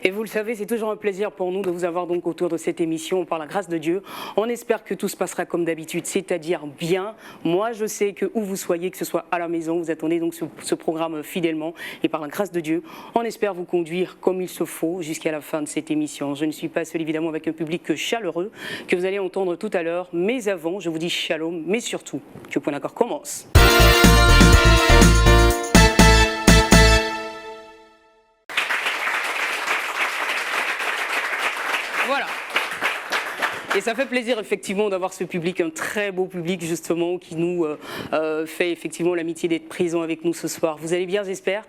Et vous le savez, c'est toujours un plaisir pour nous de vous avoir donc autour de cette émission par la grâce de Dieu. On espère que tout se passera comme d'habitude, c'est-à-dire bien. Moi, je sais que où vous soyez, que ce soit à la maison, vous attendez donc ce programme fidèlement. Et par la grâce de Dieu, on espère vous conduire comme il se faut jusqu'à la fin de cette émission. Je ne suis pas seul évidemment avec un public chaleureux que vous allez entendre tout à l'heure. Mais avant, je vous dis shalom, mais surtout que Point d'accord commence. Voilà. Et ça fait plaisir effectivement d'avoir ce public, un très beau public justement qui nous fait effectivement l'amitié d'être présent avec nous ce soir. Vous allez bien, j'espère?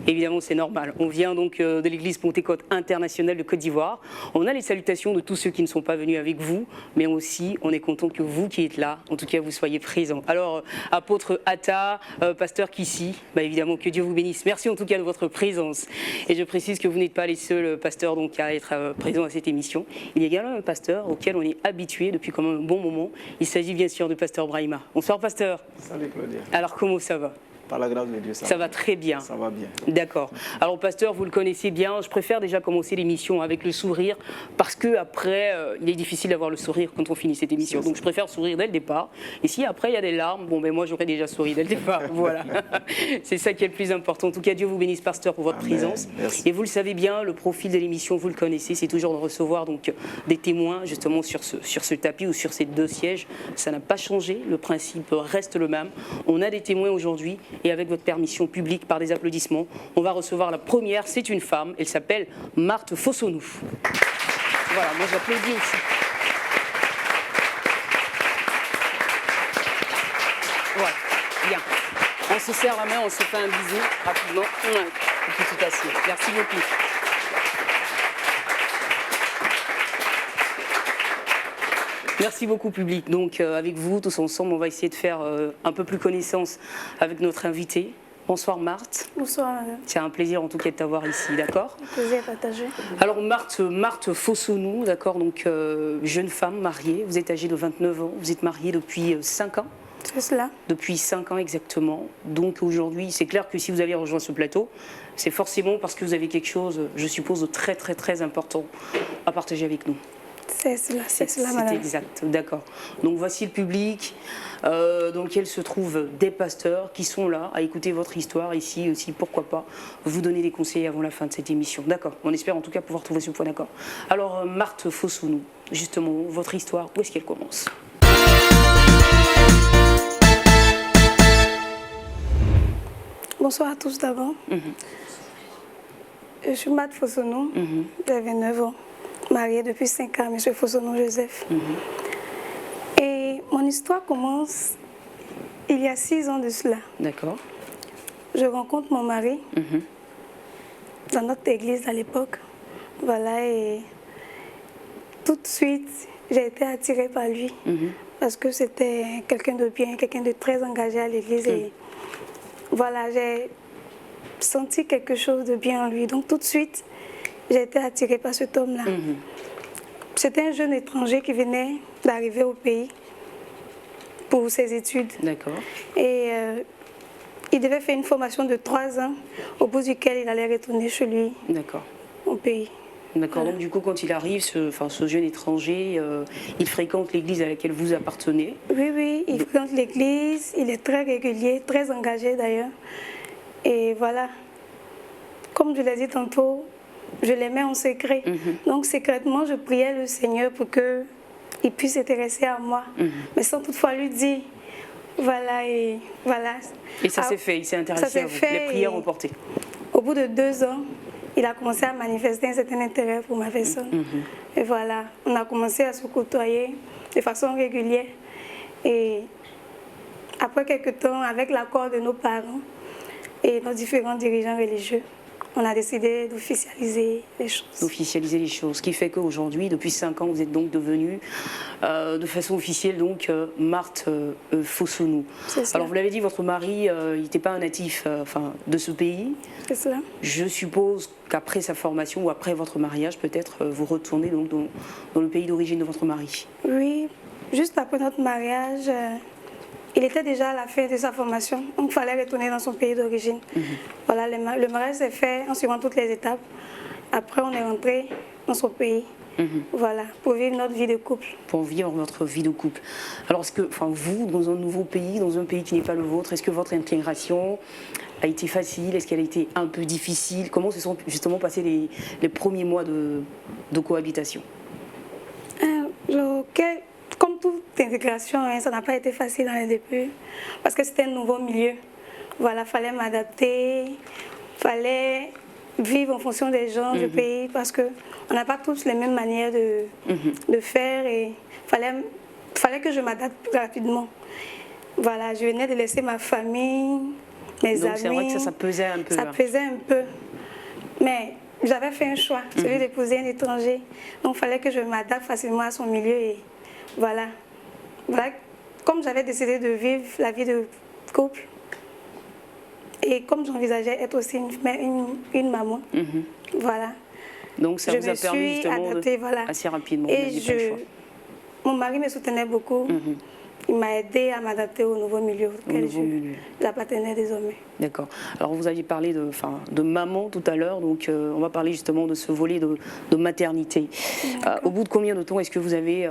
Évidemment, c'est normal. On vient donc de l'église Pentecôte internationale de Côte d'Ivoire. On a les salutations de tous ceux qui ne sont pas venus avec vous, mais aussi on est content que vous qui êtes là, en tout cas vous soyez présents. Alors, apôtre Atta, pasteur Kissi, évidemment que Dieu vous bénisse. Merci en tout cas de votre présence. Et je précise que vous n'êtes pas les seuls pasteurs donc à être présents à cette émission. Il y a également un pasteur auquel on est habitué depuis quand même un bon moment. Il s'agit bien sûr du pasteur Brahima. Bonsoir pasteur. Salut Claudia. Alors comment ça va? Par la grâce de Dieu, ça va très bien. Ça va bien. D'accord. Alors, pasteur, vous le connaissez bien. Je préfère déjà commencer l'émission avec le sourire parce que après, il est difficile d'avoir le sourire quand on finit cette émission. Donc, je préfère sourire dès le départ. Et si après il y a des larmes, bon, moi j'aurais déjà souri dès le départ. Voilà. C'est ça qui est le plus important. En tout cas, Dieu vous bénisse, pasteur, pour votre présence. Merci. Et vous le savez bien, le profil de l'émission, vous le connaissez, c'est toujours de recevoir donc des témoins justement sur ce tapis ou sur ces deux sièges. Ça n'a pas changé. Le principe reste le même. On a des témoins aujourd'hui. Et avec votre permission publique, par des applaudissements, on va recevoir la première. C'est une femme, elle s'appelle Marthe Fossonou. Voilà, moi j'applaudis aussi. Voilà, bien. On se serre la main, on se fait un bisou rapidement. Et puis tout assis. Merci beaucoup. Merci beaucoup public. Donc avec vous, tous ensemble, on va essayer de faire un peu plus connaissance avec notre invitée. Bonsoir Marthe. Bonsoir madame. C'est un plaisir en tout cas de t'avoir ici, d'accord? Un plaisir partagé. Alors Marthe Fossonou, d'accord, donc jeune femme mariée, vous êtes âgée de 29 ans, vous êtes mariée depuis 5 ans? C'est cela. Depuis 5 ans exactement. Donc aujourd'hui, c'est clair que si vous avez rejoint ce plateau, c'est forcément parce que vous avez quelque chose, je suppose, de très très très important à partager avec nous. C'est cela, madame. C'est exact, d'accord. Donc voici le public dans lequel se trouvent des pasteurs qui sont là à écouter votre histoire ici aussi, pourquoi pas, vous donner des conseils avant la fin de cette émission. D'accord, on espère en tout cas pouvoir trouver ce point d'accord. Alors Marthe Fossonou, justement, votre histoire, où est-ce qu'elle commence? Bonsoir à tous d'abord. Je suis Marthe Fossonou, j'ai 29 ans. Mariée depuis 5 ans à M. Fossonou Joseph. Et mon histoire commence il y a 6 ans de cela. D'accord. Je rencontre mon mari dans notre église à l'époque. Voilà, et tout de suite, j'ai été attirée par lui. Parce que c'était quelqu'un de bien, quelqu'un de très engagé à l'église. Et voilà, j'ai senti quelque chose de bien en lui. Donc tout de suite, j'ai été attirée par cet homme-là. C'était un jeune étranger qui venait d'arriver au pays pour ses études. D'accord. Et il devait faire une formation de 3 ans, au bout duquel il allait retourner chez lui, au pays. D'accord, donc du coup quand il arrive, ce jeune étranger, il fréquente l'église à laquelle vous appartenez? Oui, il fréquente l'église, il est très régulier, très engagé d'ailleurs. Et voilà, comme je l'ai dit tantôt, je l'aimais en secret. Donc secrètement, je priais le Seigneur pour qu'il puisse s'intéresser à moi, mais sans toutefois lui dire. Voilà, et voilà. Et ça s'est fait, il s'est intéressé à vous, les prières ont porté. Au bout de 2 ans, il a commencé à manifester un certain intérêt pour ma personne. Et voilà, on a commencé à se côtoyer de façon régulière. Et après quelques temps, avec l'accord de nos parents et nos différents dirigeants religieux, on a décidé d'officialiser les choses. D'officialiser les choses, ce qui fait qu'aujourd'hui, depuis 5 ans, vous êtes donc devenue de façon officielle donc Marthe Fossonou. Alors vous l'avez dit, votre mari, il n'était pas un natif de ce pays. C'est cela. Je suppose qu'après sa formation ou après votre mariage, peut-être vous retournez donc dans le pays d'origine de votre mari. Oui, juste après notre mariage, il était déjà à la fin de sa formation, donc il fallait retourner dans son pays d'origine. Voilà, le mariage s'est fait en suivant toutes les étapes. Après, on est rentré dans son pays. Voilà, pour vivre notre vie de couple. Pour vivre votre vie de couple. Alors, est-ce que, enfin, vous, dans un nouveau pays, dans un pays qui n'est pas le vôtre, est-ce que votre intégration a été facile? Est-ce qu'elle a été un peu difficile? Comment se sont justement passés les premiers mois de cohabitation? Comme toute intégration, hein, ça n'a pas été facile dans les débuts, parce que c'était un nouveau milieu. Voilà, fallait m'adapter, fallait vivre en fonction des gens du pays, parce qu'on n'a pas tous les mêmes manières de faire, et fallait que je m'adapte rapidement. Voilà, je venais de laisser ma famille, mes amis. C'est vrai que ça pesait un peu. Ça pesait un peu. Mais j'avais fait un choix, celui d'épouser un étranger. Donc il fallait que je m'adapte facilement à son milieu. Et voilà. Comme j'avais décidé de vivre la vie de couple, et comme j'envisageais être aussi une maman, voilà. Donc ça vous a permis justement adaptée, assez rapidement. Et mon mari me soutenait beaucoup. Il m'a aidé à m'adapter au nouveau milieu auquel j'appartenais désormais. D'accord. Alors vous aviez parlé de maman tout à l'heure, donc on va parler justement de ce volet de maternité. Au bout de combien de temps est-ce que vous avez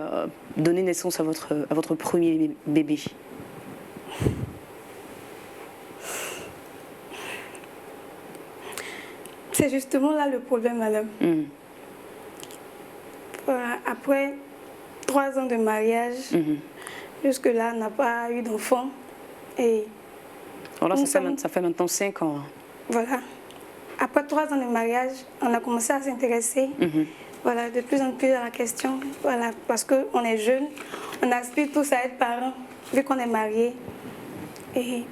donné naissance à votre premier bébé? C'est justement là le problème, madame. Après 3 ans de mariage, jusque-là, on n'a pas eu d'enfant. Et alors là, ça fait maintenant 5 ans. Voilà. Après 3 ans de mariage, on a commencé à s'intéresser voilà, de plus en plus à la question. Voilà, parce qu'on est jeunes, on aspire tous à être parents, vu qu'on est mariés. Et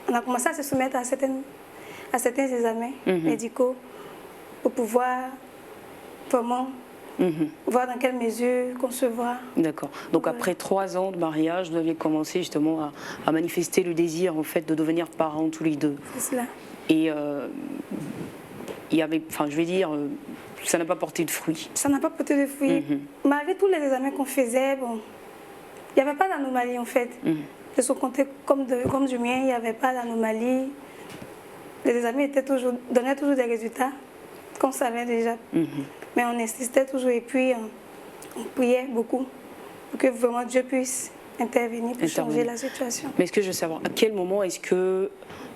on a commencé à se soumettre à certains examens médicaux pour pouvoir vraiment voir dans quelle mesure concevoir. D'accord. Donc après 3 ans de mariage, vous avez commencé justement à manifester le désir en fait de devenir parents tous les deux. C'est cela. Et il y avait, enfin je vais dire, ça n'a pas porté de fruits. Ça n'a pas porté de fruits. Malgré tous les examens qu'on faisait, bon, il n'y avait pas d'anomalie en fait. De son côté comme du mien, il n'y avait pas d'anomalie. Les examens donnaient toujours des résultats qu'on savait déjà. Mais on insistait toujours et puis on priait beaucoup pour que vraiment Dieu puisse intervenir pour changer la situation. Mais est-ce que je veux savoir, à quel moment est-ce que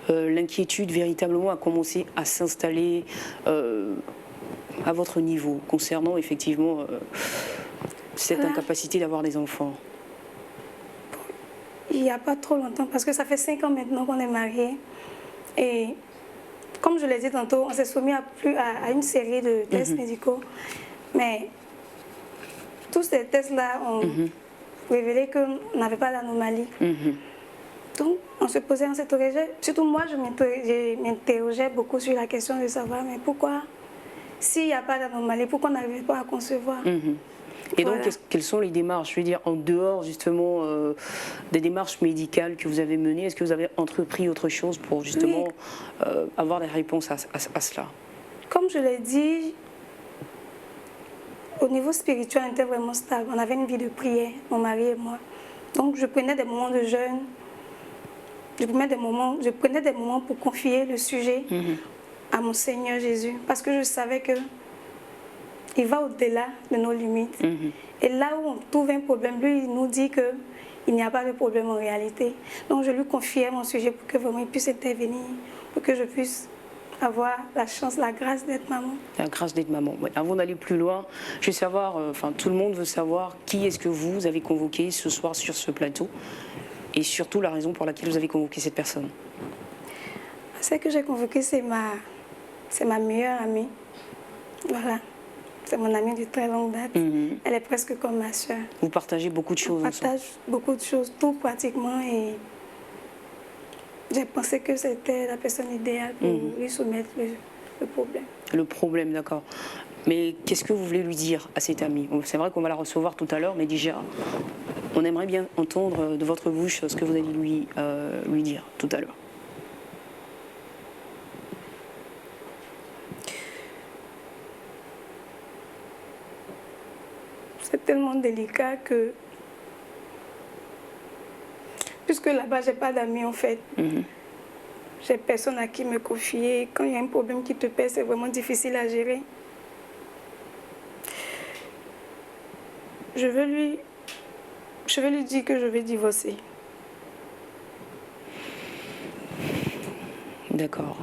l'inquiétude véritablement a commencé à s'installer à votre niveau concernant effectivement cette incapacité d'avoir des enfants? Il n'y a pas trop longtemps, parce que ça fait 5 ans maintenant qu'on est mariés. Et comme je l'ai dit tantôt, on s'est soumis à une série de tests médicaux. Mais tous ces tests-là ont révélé qu'on n'avait pas d'anomalie. Donc on se posait, on s'interrogeait. Surtout moi, je m'interrogeais beaucoup sur la question de savoir, mais pourquoi, s'il n'y a pas d'anomalie, pourquoi on n'arrivait pas à concevoir? Et donc, quelles sont les démarches, je veux dire, en dehors justement des démarches médicales que vous avez menées? Est-ce que vous avez entrepris autre chose pour justement avoir des réponses à cela? Comme je l'ai dit, au niveau spirituel, on était vraiment stable. On avait une vie de prière, mon mari et moi. Donc, je prenais des moments de jeûne. Je prenais des moments pour confier le sujet à mon Seigneur Jésus. Parce que je savais que il va au-delà de nos limites. Et là où on trouve un problème, lui, il nous dit qu'il n'y a pas de problème en réalité. Donc je lui confiais mon sujet pour que vraiment il puisse intervenir, pour que je puisse avoir la chance, la grâce d'être maman. La grâce d'être maman. Ouais. Avant d'aller plus loin, je veux savoir, tout le monde veut savoir qui est-ce que vous avez convoqué ce soir sur ce plateau et surtout la raison pour laquelle vous avez convoqué cette personne. Celle que j'ai convoquée, c'est ma meilleure amie. Voilà. C'est mon amie de très longue date. Elle est presque comme ma soeur. Vous partagez beaucoup de choses ensemble. On partage beaucoup de choses, tout pratiquement. Et j'ai pensé que c'était la personne idéale pour lui soumettre le problème. Le problème, d'accord. Mais qu'est-ce que vous voulez lui dire à cette amie? C'est vrai qu'on va la recevoir tout à l'heure, mais déjà, on aimerait bien entendre de votre bouche ce que vous allez lui dire tout à l'heure. C'est tellement délicat que, puisque là-bas, j'ai pas d'amis en fait. J'ai personne à qui me confier. Quand il y a un problème qui te pèse, c'est vraiment difficile à gérer. je veux lui dire que je vais divorcer. D'accord.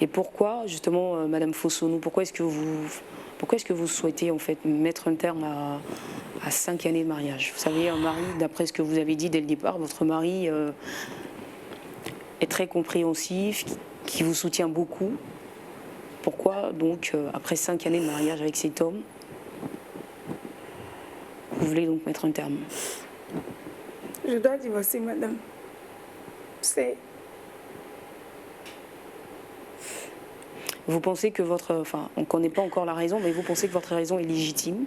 Et pourquoi, justement, Madame Fossonou, pourquoi est-ce que vous souhaitez en fait mettre un terme à 5 années de mariage? Vous savez, un mari, d'après ce que vous avez dit dès le départ, votre mari est très compréhensif, qui vous soutient beaucoup. Pourquoi donc, après 5 années de mariage avec cet homme, vous voulez donc mettre un terme? Je dois divorcer, madame. Vous pensez que enfin, on ne connaît pas encore la raison, mais vous pensez que votre raison est légitime?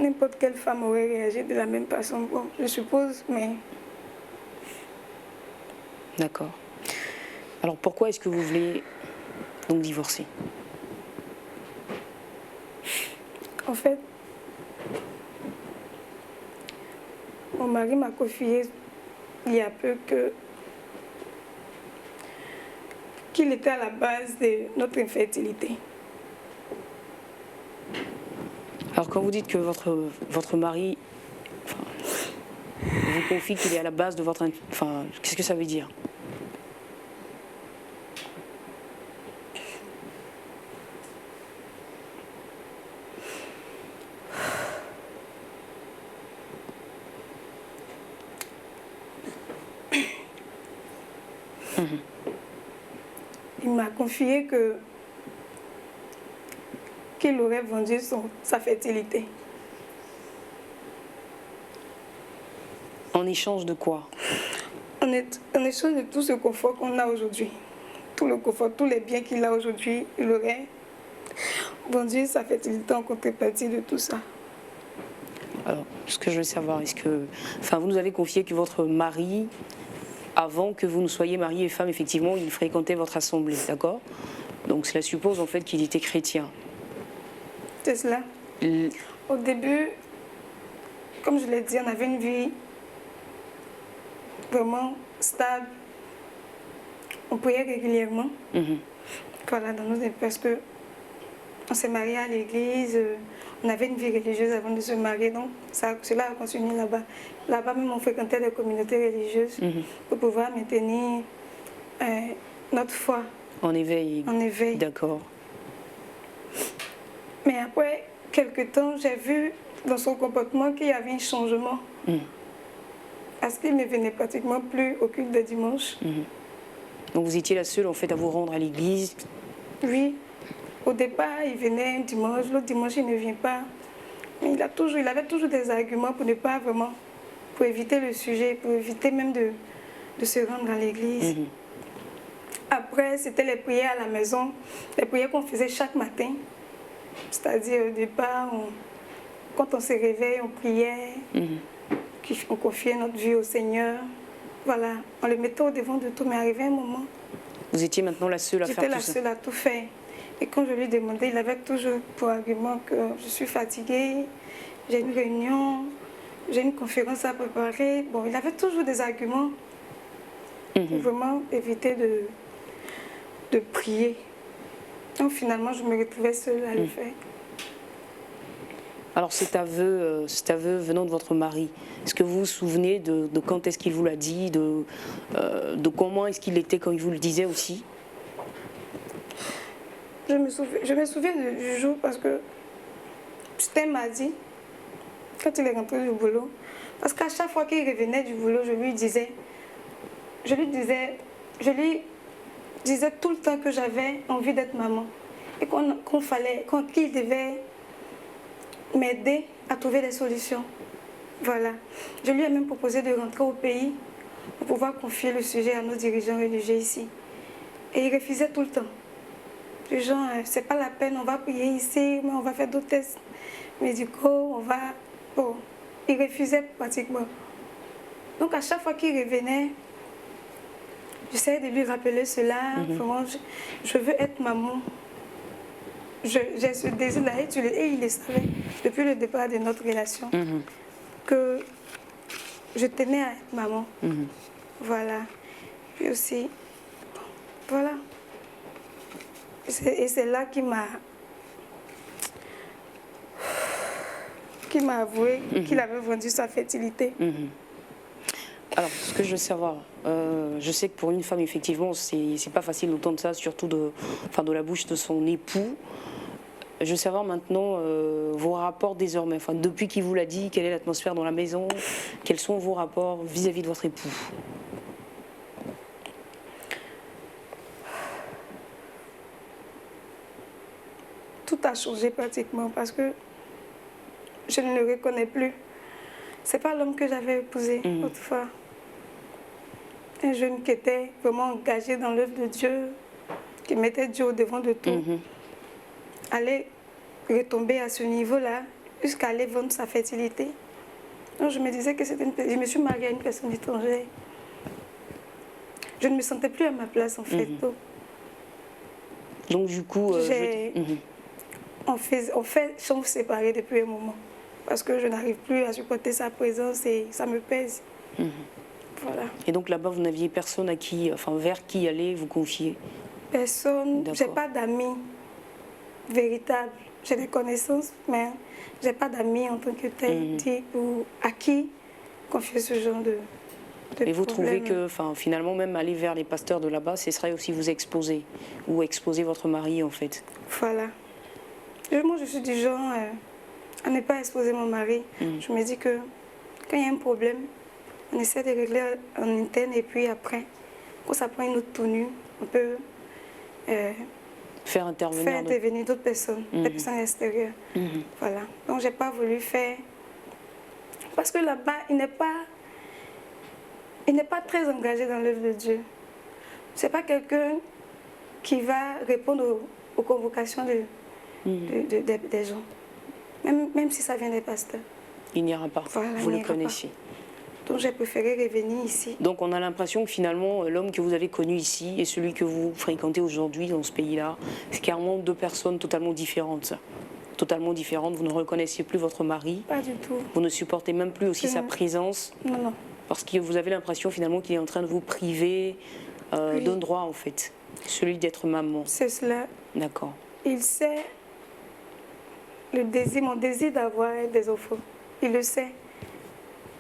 N'importe quelle femme aurait réagi de la même façon, bon, je suppose, mais... D'accord. Alors pourquoi est-ce que vous voulez donc divorcer? En fait, mon mari m'a confié il y a peu qu'il était à la base de notre infertilité. Alors quand vous dites que votre mari vous confie qu'il est à la base de votre... Enfin, qu'est-ce que ça veut dire? Il m'a confié qu'il aurait vendu sa fertilité. En échange de quoi? En échange de tout ce confort qu'on a aujourd'hui, tout le confort, tous les biens qu'il a aujourd'hui, il aurait vendu sa fertilité en contrepartie de tout ça. Alors, ce que je veux savoir, enfin, vous nous avez confié que votre mari, avant que vous ne soyez mariés et femme, effectivement, il fréquentait votre assemblée, d'accord? Donc cela suppose en fait qu'il était chrétien. C'est cela. Au début, comme je l'ai dit, on avait une vie vraiment stable. On priait régulièrement. Voilà, parce que on s'est marié à l'église, on avait une vie religieuse avant de se marier, donc cela a continué là-bas. Là-bas même, on fréquentait des communautés religieuses pour pouvoir maintenir notre foi. En éveil. En éveil. D'accord. Mais après quelques temps, j'ai vu dans son comportement qu'il y avait un changement. Parce qu'il ne venait pratiquement plus au culte de dimanche. Donc vous étiez la seule en fait à vous rendre à l'église? Oui. Au départ, il venait un dimanche, l'autre dimanche, il ne vient pas. Mais il avait toujours des arguments pour ne pas vraiment, pour éviter le sujet, pour éviter même de se rendre à l'église. Après, c'était les prières à la maison, les prières qu'on faisait chaque matin. C'est-à-dire, au départ, quand on se réveille, on priait, on confiait notre vie au Seigneur. Voilà, on le mettait au devant de tout, mais arrivé un moment. Vous étiez maintenant la seule à faire tout ça? J'étais la seule à tout faire. Et quand je lui demandais, il avait toujours pour argument que je suis fatiguée, j'ai une réunion, j'ai une conférence à préparer. Bon, il avait toujours des arguments pour vraiment éviter de prier. Donc finalement, je me retrouvais seule à le faire. Alors cet aveu venant de votre mari, est-ce que vous vous souvenez de quand est-ce qu'il vous l'a dit, de comment est-ce qu'il était quand il vous le disait aussi? Je me souviens du jour parce que c'était mardi, quand il est rentré du boulot. Parce qu'à chaque fois qu'il revenait du boulot, je lui disais tout le temps que j'avais envie d'être maman. Et qu'il devait m'aider à trouver des solutions. Voilà. Je lui ai même proposé de rentrer au pays pour pouvoir confier le sujet à nos dirigeants religieux ici. Et il refusait tout le temps. Les gens, c'est pas la peine, on va prier ici, mais on va faire d'autres tests médicaux, Bon, il refusait pratiquement. Donc à chaque fois qu'il revenait, j'essayais de lui rappeler cela. Vraiment, je veux être maman. J'ai ce désir-là et il le savait depuis le départ de notre relation que je tenais à être maman. Voilà. Puis aussi, voilà. Et c'est là qu'il m'a qui m'a avoué qu'il avait vendu sa fertilité. Alors, ce que je veux savoir, je sais que pour une femme, effectivement, c'est pas facile d'entendre ça, surtout de la bouche de son époux. Je veux savoir maintenant vos rapports désormais. Enfin, depuis qu'il vous l'a dit, quelle est l'atmosphère dans la maison? Quels sont vos rapports vis-à-vis de votre époux? Tout a changé pratiquement parce que je ne le reconnais plus. C'est pas l'homme que j'avais épousé autrefois. Un jeune qui était vraiment engagé dans l'œuvre de Dieu, qui mettait Dieu au devant de tout. Aller retomber à ce niveau-là jusqu'à aller vendre sa fertilité. Donc je me disais que c'était je me suis mariée à une personne étrangère. Je ne me sentais plus à ma place en fait. Donc du coup, on fait chambre séparée depuis un moment parce que je n'arrive plus à supporter sa présence et ça me pèse. Voilà. Et donc là-bas, vous n'aviez personne à qui, vers qui aller vous confier? Personne. J'ai pas d'amis véritables. J'ai des connaissances, mais j'ai pas d'amis en tant que tel ou à qui confier ce genre de Et vous trouvez problème. que, finalement, même aller vers les pasteurs de là-bas, ce serait aussi vous exposer ou exposer votre mari, en fait? Voilà. Moi, je suis du genre à ne pas exposer mon mari. Je me dis que quand il y a un problème, on essaie de régler en interne et puis après, quand ça prend une autre tenue, on peut faire intervenir d'autres personnes, des personnes extérieures. Voilà. Donc, j'ai pas voulu faire... Parce que là-bas, il n'est pas très engagé dans l'œuvre de Dieu. C'est pas quelqu'un qui va répondre aux convocations des gens. Même si ça vient des pasteurs. Il n'ira pas. Voilà, vous le connaissez. Donc j'ai préféré revenir ici. Donc on a l'impression que finalement l'homme que vous avez connu ici et celui que vous fréquentez aujourd'hui dans ce pays-là, c'est carrément deux personnes totalement différentes. Totalement différentes. Vous ne reconnaissiez plus votre mari. Pas du tout. Vous ne supportez même plus aussi sa présence. Non, non. Parce que vous avez l'impression finalement qu'il est en train de vous priver d'un droit en fait. Celui d'être maman. C'est cela. D'accord. Il sait mon désir d'avoir des enfants. Il le sait.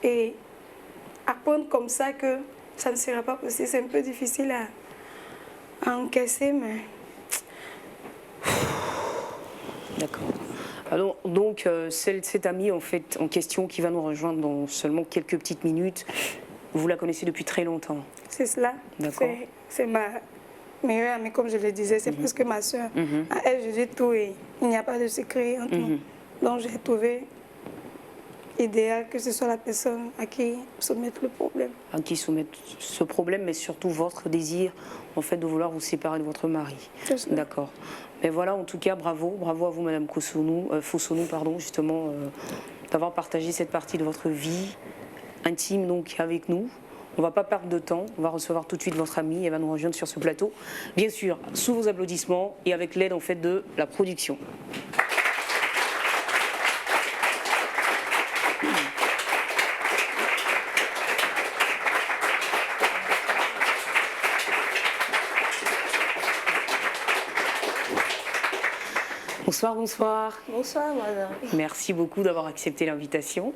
Et apprendre comme ça que ça ne sera pas possible, c'est un peu difficile à encaisser, mais... D'accord. Alors, donc, cette amie en fait en question qui va nous rejoindre dans seulement quelques petites minutes, vous la connaissez depuis très longtemps? C'est cela. D'accord. C'est ma meilleure amie, comme je le disais, c'est presque ma soeur. À elle, je dis tout et il n'y a pas de secret entre nous. Donc, j'ai trouvé idéal que ce soit la personne à qui soumettre le problème. À qui soumettre ce problème, mais surtout votre désir en fait de vouloir vous séparer de votre mari. D'accord. Mais voilà, en tout cas, bravo à vous, Madame Fossonou, justement, d'avoir partagé cette partie de votre vie intime donc avec nous. On ne va pas perdre de temps, on va recevoir tout de suite votre amie, elle va nous rejoindre sur ce plateau. Bien sûr, sous vos applaudissements et avec l'aide en fait de la production. Bonsoir, bonsoir. Bonsoir, madame. Merci beaucoup d'avoir accepté l'invitation.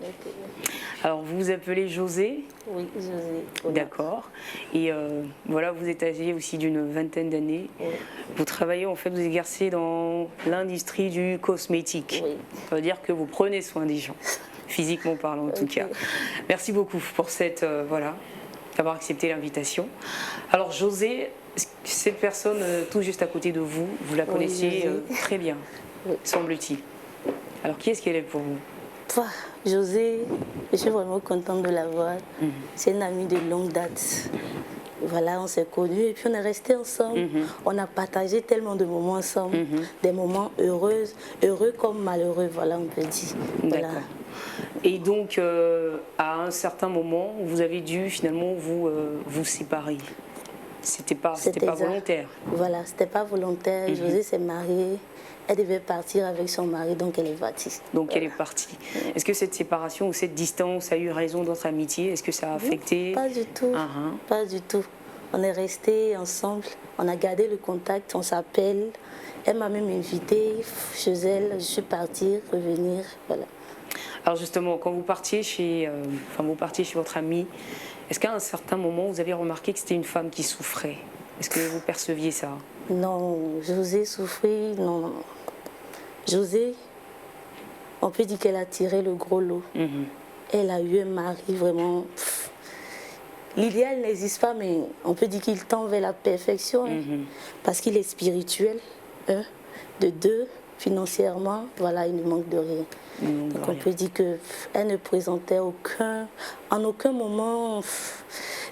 Alors, vous vous appelez José? Oui, José. D'accord. Et voilà, vous êtes âgé aussi d'une vingtaine d'années. Oui. Vous travaillez, en fait, vous exercez dans l'industrie du cosmétique. Oui. Ça veut dire que vous prenez soin des gens, physiquement parlant en tout cas. Merci beaucoup pour cette, d'avoir accepté l'invitation. Alors, José, cette personne tout juste à côté de vous, vous la connaissiez très bien, semble-t-il. Alors, qui est-ce qu'elle est pour vous? José, je suis vraiment contente de la voir. C'est une amie de longue date. Voilà, on s'est connus et puis on est restés ensemble. On a partagé tellement de moments ensemble, des moments heureux comme malheureux, voilà, on peut dire. Voilà. D'accord. Et donc, à un certain moment, vous avez dû finalement vous séparer. C'était pas volontaire. Voilà, c'était pas volontaire. José s'est mariée. Elle devait partir avec son mari, donc elle est partie. Donc elle est partie. Est-ce que cette séparation ou cette distance a eu raison de votre amitié? Est-ce que ça a affecté? Pas du tout. Pas du tout. On est restés ensemble. On a gardé le contact. On s'appelle. Elle m'a même invitée chez elle. Je suis partie, revenir. Voilà. Alors justement, quand vous partiez chez votre amie, est-ce qu'à un certain moment, vous avez remarqué que c'était une femme qui souffrait? Est-ce que vous perceviez ça? Non, José souffrit, non, non. José, on peut dire qu'elle a tiré le gros lot. Elle a eu un mari vraiment... L'idéal n'existe pas, mais on peut dire qu'il tend vers la perfection. Parce qu'il est spirituel, de deux, financièrement, voilà, il ne manque de rien. Donc on peut dire qu'elle ne présentait en aucun moment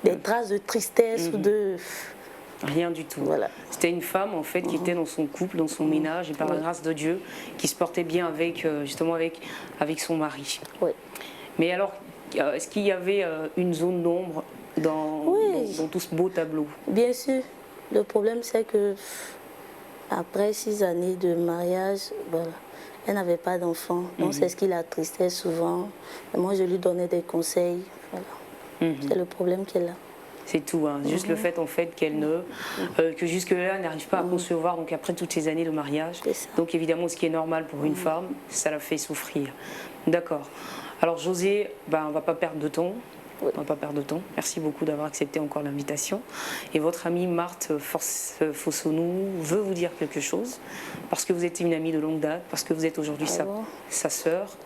des traces de tristesse ou de... Rien du tout. Voilà. C'était une femme en fait qui était dans son couple, dans son ménage et par la grâce de Dieu, qui se portait bien avec justement avec son mari. Oui. Mais alors, est-ce qu'il y avait une zone d'ombre dans tout ce beau tableau? Bien sûr. Le problème c'est que après 6 années de mariage, voilà, elle n'avait pas d'enfant. Donc c'est ce qui l'attristait souvent. Et moi je lui donnais des conseils. Voilà. C'est le problème qu'elle a. C'est tout, hein. Juste le fait en fait qu'elle que jusque-là elle n'arrive pas à concevoir, donc après toutes ces années de mariage. Donc évidemment ce qui est normal pour une femme, ça la fait souffrir. D'accord. Alors José, on ne va pas perdre de temps. On va pas perdre de temps. Merci beaucoup d'avoir accepté encore l'invitation. Et votre amie Marthe Fossounou veut vous dire quelque chose, parce que vous êtes une amie de longue date, parce que vous êtes aujourd'hui sa sœur.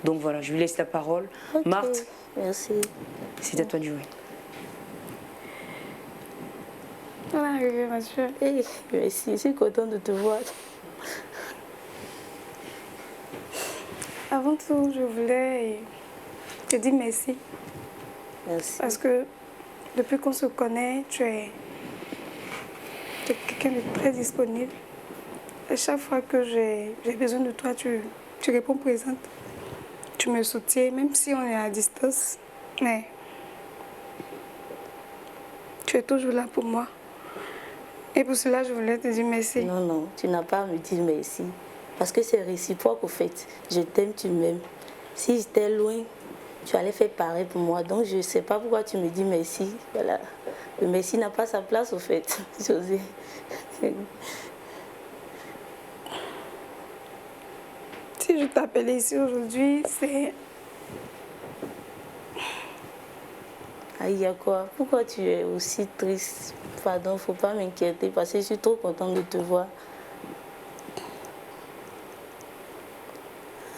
Donc voilà, je lui laisse la parole. Okay. Marthe, merci. C'est à toi de jouer. On est arrivé, monsieur. Hey, merci, je suis contente de te voir. Avant tout, je voulais te dire merci. Merci. Parce que depuis qu'on se connaît, tu es quelqu'un de très disponible. Et chaque fois que j'ai besoin de toi, tu réponds présente. Tu me soutiens, même si on est à distance. Mais tu es toujours là pour moi. Et pour cela, je voulais te dire merci. Non, non, tu n'as pas à me dire merci. Parce que c'est réciproque au fait. Je t'aime, tu m'aimes. Si j'étais loin, tu allais faire pareil pour moi. Donc je ne sais pas pourquoi tu me dis merci. Voilà. Le merci n'a pas sa place au fait, José. Si je t'appelle ici aujourd'hui, c'est... Ah, il y a quoi? Pourquoi tu es aussi triste? Pardon, il ne faut pas m'inquiéter parce que je suis trop contente de te voir.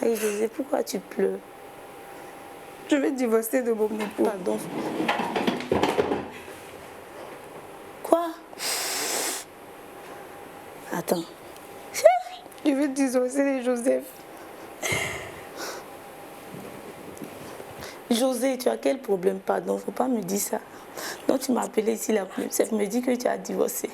Aïe, José, pourquoi tu pleures? Je vais divorcer de mon époux. Pardon. Quoi? Attends. Je vais divorcer de Joseph. José, tu as quel problème? Pardon, faut pas me dire ça. Donc tu m'as appelé ici la plume. Ça me dit que tu as divorcé.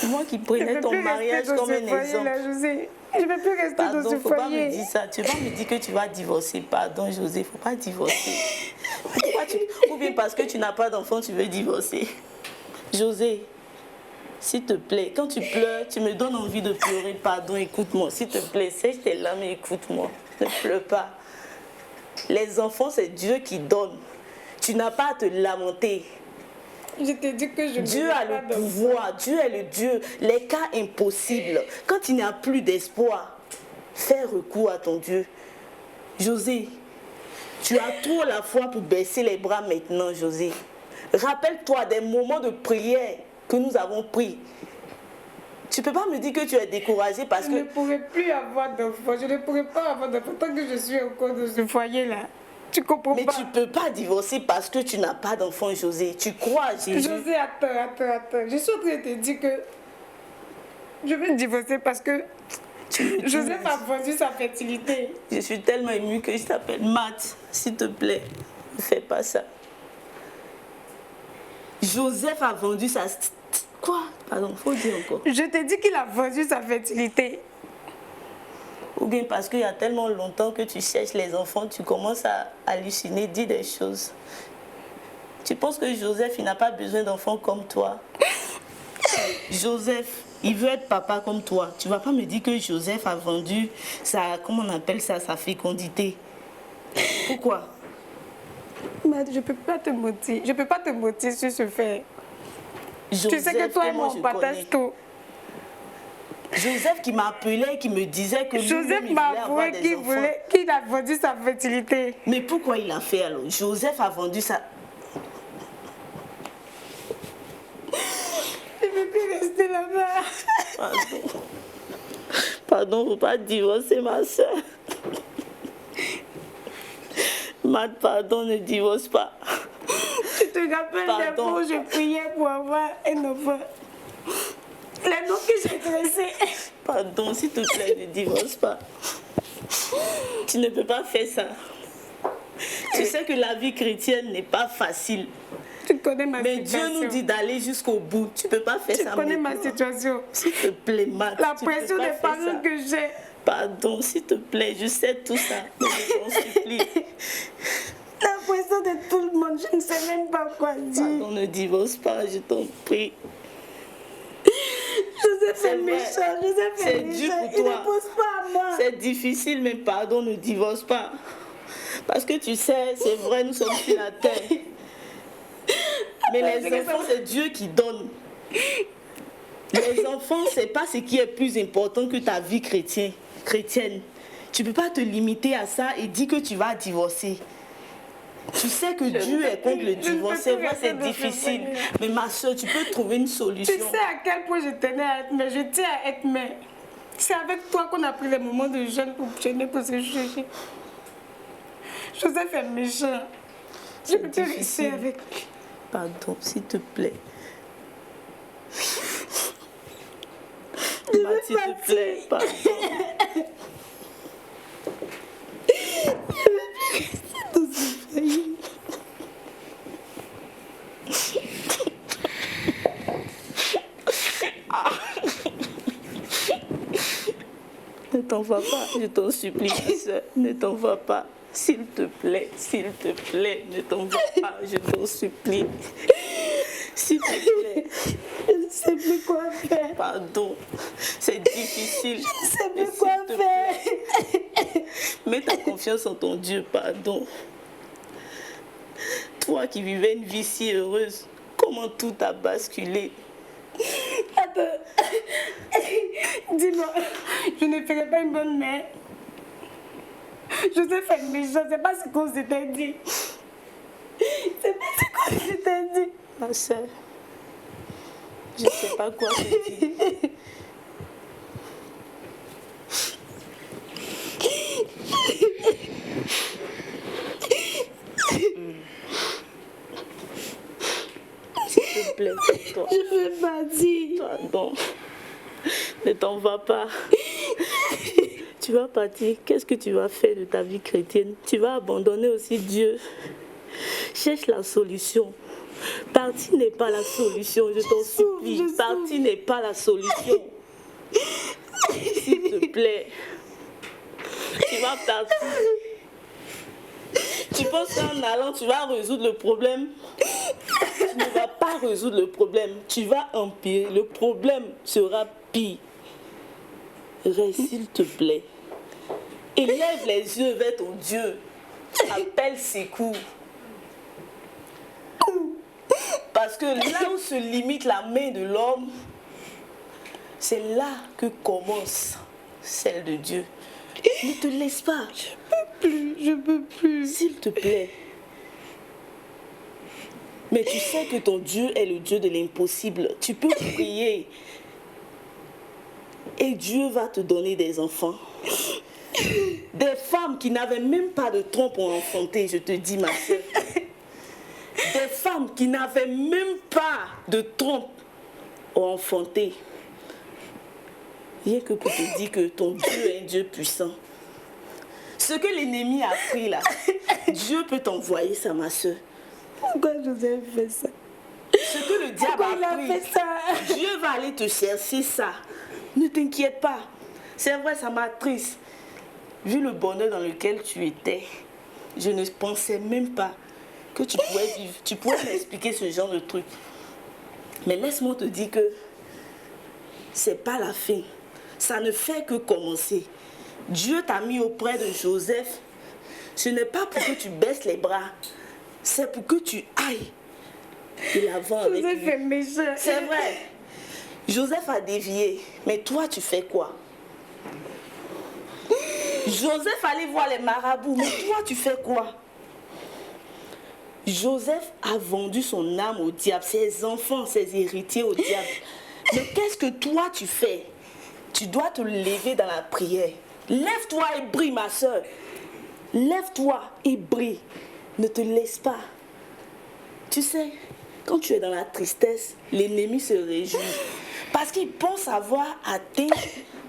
Moi qui prenais ton mariage comme un exemple. Là, José. Je ne peux plus rester Pardon, dans ce faut foyer. pas me dire ça. Tu vas me dire que tu vas divorcer. Pardon, José, faut pas divorcer. Ou bien parce que tu n'as pas d'enfant, tu veux divorcer. José, s'il te plaît, quand tu pleures, tu me donnes envie de pleurer. Pardon, écoute-moi. S'il te plaît, sèche tes larmes et écoute-moi. Ne pleure pas. Les enfants, c'est Dieu qui donne. Tu n'as pas à te lamenter. Je te dis que je Dieu a le pouvoir, Dieu est le Dieu. Les cas impossibles, quand il n'y a plus d'espoir, fais recours à ton Dieu. José, tu as trop la foi pour baisser les bras maintenant, José. Rappelle-toi des moments de prière que nous avons pris. Tu ne peux pas me dire que tu es découragé parce que... Je ne pourrai plus avoir d'enfant. Je ne pourrai pas avoir d'enfant tant que je suis encore dans ce foyer-là. Tu comprends Mais pas? tu ne peux pas divorcer parce que tu n'as pas d'enfant, José. Tu crois à Jésus? José, attends. Je suis en train de te dire que je vais divorcer parce que Joseph a vendu sa fertilité. Je suis tellement émue que je t'appelle Matt. S'il te plaît, ne fais pas ça. Joseph a vendu sa... Quoi? Pardon, faut dire encore. Je te dis qu'il a vendu sa fertilité. Ou bien parce qu'il y a tellement longtemps que tu cherches les enfants, tu commences à halluciner, dire des choses. Tu penses que Joseph, il n'a pas besoin d'enfants comme toi? Joseph, il veut être papa comme toi. Tu ne vas pas me dire que Joseph a vendu sa, comment on appelle ça, sa fécondité. Pourquoi? Mais je ne peux pas te mentir. Je ne peux pas te mentir sur ce fait. Joseph, Tu sais que toi et moi, je on partage connais. tout. Joseph qui m'appelait, qui me disait que Joseph lui-même, m'a il voulait avoué avoir des enfants. qu'il a vendu sa fertilité. Mais pourquoi il a fait alors? Joseph a vendu ça. Je ne peux plus rester là-bas. Pardon. Pardon, faut pas divorcer ma soeur. Matt, pardon, ne divorce pas. Tu te rappelles des fois où je priais pour avoir un enfant? Les noms que j'ai dressés. Pardon, s'il te plaît, ne divorce pas. Tu ne peux pas faire ça. Tu sais que la vie chrétienne n'est pas facile. Tu connais ma Mais situation. Dieu nous dit d'aller jusqu'au bout. Tu ne peux pas faire ça. Tu connais ma maintenant. situation. S'il te plaît, Matt. La tu peux pression pas des faire parents ça. que j'ai. Pardon, s'il te plaît, je sais tout ça. Mais je t'en supplie. La pression de tout le monde, je ne sais même pas quoi dire. Pardon, ne divorce pas, je t'en prie. Joseph C'est est vrai. méchant, Joseph C'est est dur méchant. pour Il toi. ne pense pas à moi. C'est difficile, mais pardon, ne divorce pas. Parce que tu sais, c'est vrai, nous sommes sur la terre. Mais les enfants, c'est Dieu qui donne. Les enfants, c'est pas ce qui est plus important que ta vie chrétienne. Tu ne peux pas te limiter à ça et dire que tu vas divorcer. Tu sais que Dieu est contre le divorce. C'est vrai, c'est difficile. Mais ma soeur, tu peux trouver une solution. Tu sais à quel point je tenais à être mère. Je tiens à être mère. C'est avec toi qu'on a pris les moments de jeûne pour jeûner, pour se juger. Joseph est méchant. Je C'est peux plus rester difficile. avec lui. Pardon, s'il te plaît. S'il te plaît, pardon. Ne t'en vas pas, je t'en supplie, ma soeur, ne t'en vas pas. S'il te plaît, ne t'en vas pas, je t'en supplie. S'il te plaît. Je ne sais plus quoi faire. Pardon, c'est difficile. Je ne sais Mais plus quoi s'il te faire. Mets ta confiance en ton Dieu, pardon. Toi qui vivais une vie si heureuse, comment tout a basculé? Attends. Dis-moi, je ne ferai pas une bonne mère. Joseph est méchant, c'est pas ce qu'on s'était dit. C'est pas ce qu'on s'était dit. Ma soeur, je ne sais pas quoi te dire. S'il te plaît, toi. Je ne veux pas dire. Pardon. Ne t'en vas pas. Tu vas partir. Qu'est-ce que tu vas faire de ta vie chrétienne? Tu vas abandonner aussi Dieu. Cherche la solution. Partir n'est pas la solution, je t'en supplie. Partir n'est pas la solution. S'il te plaît. Tu vas partir. Tu penses qu'en allant, tu vas résoudre le problème? Tu ne vas pas résoudre le problème. Tu vas empirer. Le problème sera pire. Reste, s'il te plaît. Élève les yeux vers ton Dieu. Appelle secours. Parce que là où se limite la main de l'homme, c'est là que commence celle de Dieu. Ne te laisse pas. Je peux plus. S'il te plaît. Mais tu sais que ton Dieu est le Dieu de l'impossible. Tu peux prier. Et Dieu va te donner des enfants. Des femmes qui n'avaient même pas de trompe ont enfanté, je te dis, ma soeur. Des femmes qui n'avaient même pas de trompe ont enfanté. Rien que pour te dire que ton Dieu est un Dieu puissant. Ce que l'ennemi a pris là, Dieu peut t'envoyer ça, ma soeur. Pourquoi Joseph fait ça? Ce que le diable Pourquoi il a a pris, fait ça? Dieu va aller te chercher ça. Ne t'inquiète pas. C'est vrai, ça m'attriste. Vu le bonheur dans lequel tu étais, je ne pensais même pas que tu pouvais vivre. Tu pouvais m'expliquer ce genre de truc. Mais laisse-moi te dire que c'est pas la fin. Ça ne fait que commencer. Dieu t'a mis auprès de Joseph. Ce n'est pas pour que tu baisses les bras. C'est pour que tu ailles de l'avant avec Joseph est lui. méchant. C'est vrai. Joseph a dévié, mais toi, tu fais quoi? Joseph allait voir les marabouts, mais toi, tu fais quoi? Joseph a vendu son âme au diable, ses enfants, ses héritiers au diable. Mais qu'est-ce que toi, tu fais? Tu dois te lever dans la prière. Lève-toi et brille, ma soeur. Lève-toi et brille. Ne te laisse pas. Tu sais, quand tu es dans la tristesse, l'ennemi se réjouit. Parce qu'il pense avoir atteint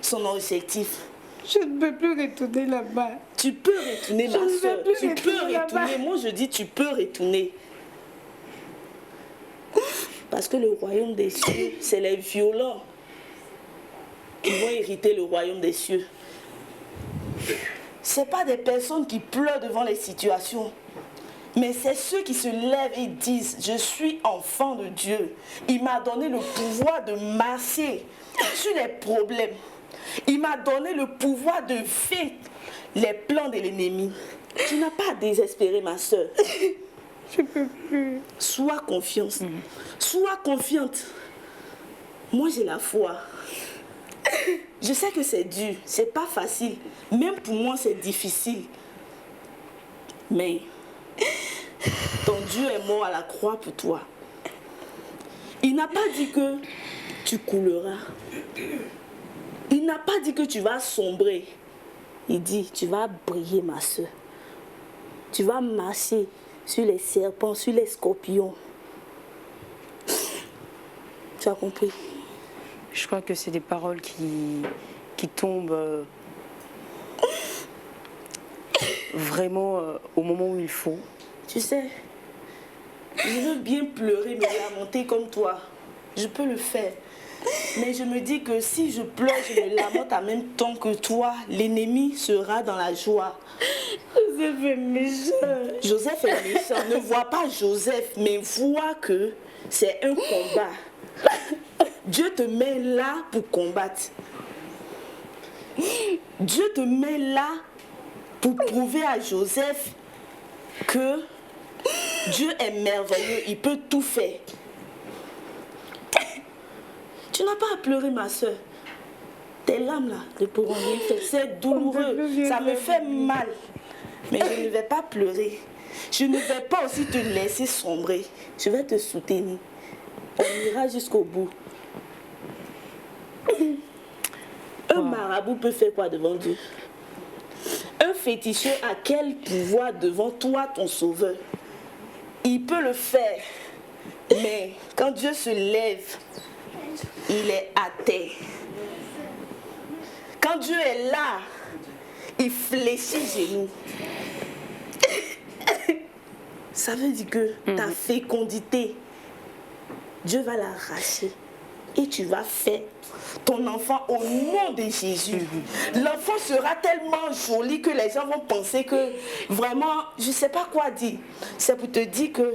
son objectif. Je ne peux plus retourner là-bas. Tu peux retourner, ma soeur. Tu peux retourner. Moi, je dis, tu peux retourner. Parce que le royaume des cieux, c'est les violents qui vont hériter le royaume des cieux. Ce n'est pas des personnes qui pleurent devant les situations. Mais c'est ceux qui se lèvent et disent, je suis enfant de Dieu. Il m'a donné le pouvoir de marcher sur les problèmes. Il m'a donné le pouvoir de faire les plans de l'ennemi. Tu n'as pas à désespérer, ma soeur. Je ne peux plus. Sois confiante. Sois confiante. Moi, j'ai la foi. Je sais que c'est dur, c'est pas facile. Même pour moi, c'est difficile. Mais ton Dieu est mort à la croix pour toi. Il n'a pas dit que tu couleras. Il n'a pas dit que tu vas sombrer. Il dit, tu vas briller, ma soeur. Tu vas marcher sur les serpents, sur les scorpions. Tu as compris? Je crois que c'est des paroles qui tombent vraiment au moment où il faut. Tu sais, je veux bien pleurer, me lamenter comme toi. Je peux le faire. Mais je me dis que si je pleure, je me lamente en même temps que toi, l'ennemi sera dans la joie. Joseph est méchant. Joseph est méchant. Ne vois pas Joseph, mais vois que c'est un combat. Dieu te met là pour combattre. Dieu te met là pour prouver à Joseph que Dieu est merveilleux, il peut tout faire. Tu n'as pas à pleurer, ma soeur. Tes larmes là ne pourront rien faire. C'est douloureux, ça me fait mal. Mais je ne vais pas pleurer. Je ne vais pas aussi te laisser sombrer. Je vais te soutenir. On ira jusqu'au bout. Un marabout peut faire quoi devant Dieu? Un féticheur a quel pouvoir devant toi, ton sauveur? Il peut le faire. Mais quand Dieu se lève, il est à terre. Quand Dieu est là, il fléchit genoux. Ça veut dire que ta fécondité, Dieu va l'arracher. Et tu vas faire ton enfant au nom de Jésus. L'enfant sera tellement joli que les gens vont penser que vraiment, je ne sais pas quoi dire. C'est pour te dire que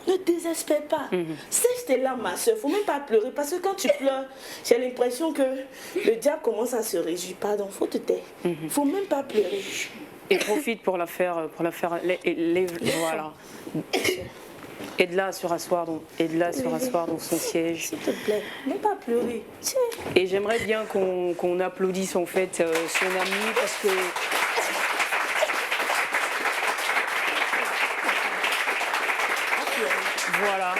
ne désespère pas. Sèche tes larmes, ma soeur. Il ne faut même pas pleurer. Parce que quand tu pleures, j'ai l'impression que le diable commence à se réjouir. Pardon, il faut te taire. Il ne faut même pas pleurer. Et profite pour la faire voilà. Aide-la à se rasseoir dans son siège. S'il te plaît, ne pas pleurer. Tiens. Et j'aimerais bien qu'on applaudisse en fait son ami parce que voilà.